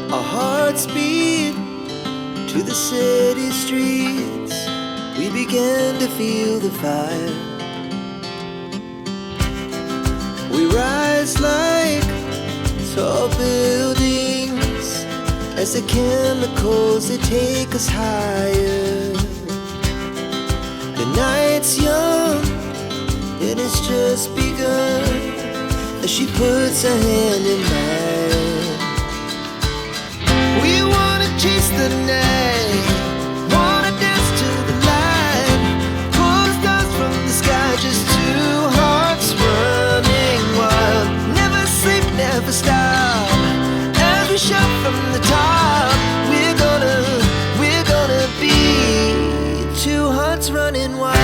Our hearts beat to the city streets. We began to feel the fire. We rise like tall buildings as the chemicals, they take us higher. The night's young and it's just begun as she puts her hand in mine. We wanna chase the night, wanna dance to the light, pull stars from the sky, just two hearts running wild. Never sleep, never stop, as we shout from the top. We're gonna be two hearts running wild.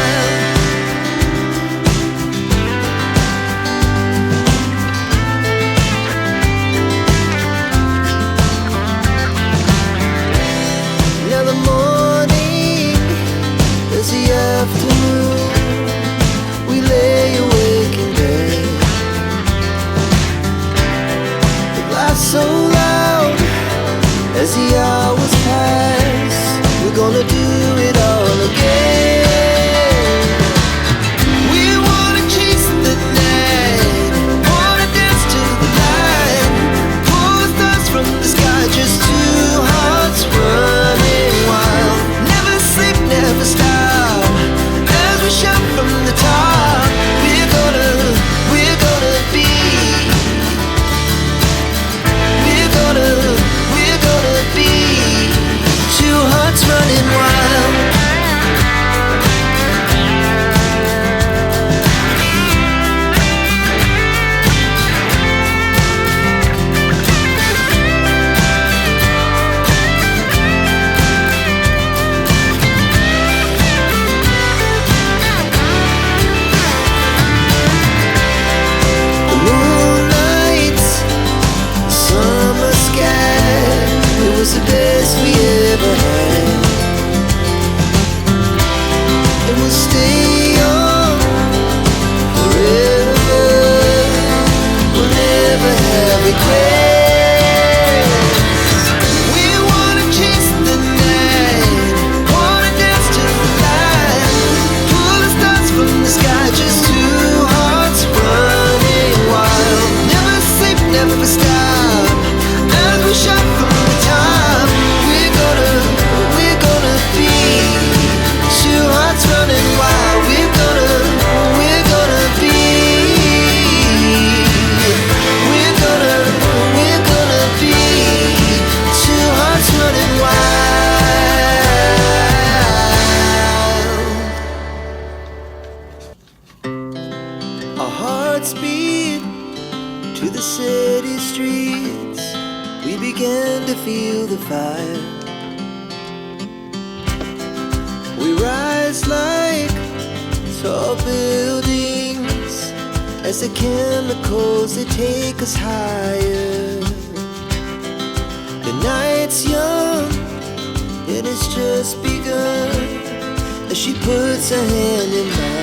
Now the morning is the afternoon. We lay awake in bed. The laughs so loud as the hours pass. We're gonna do it all again. We wanna chase the night, wanna dance to the light, pull stars from the sky, just two hearts running wild. Never sleep, never stop, as we shout from the top. We're gonna be, we're gonna be two hearts running wild. The moonlight, summer sky, it was the best we ever had. And we'll stay young forever. We'll never have regrets. We wanna chase the night, wanna dance to the light, pull the stars from the sky, just two hearts running wild. Never sleep, never stop, as we shout from the top. We're gonna be two hearts running wild. We're gonna be, we're gonna be two hearts running wild. Our hearts beat to the city streets. We began to feel the fire. We rise like tall buildings as the chemicals, they take us higher. The night's young and it's just begun as she puts her hand in mine.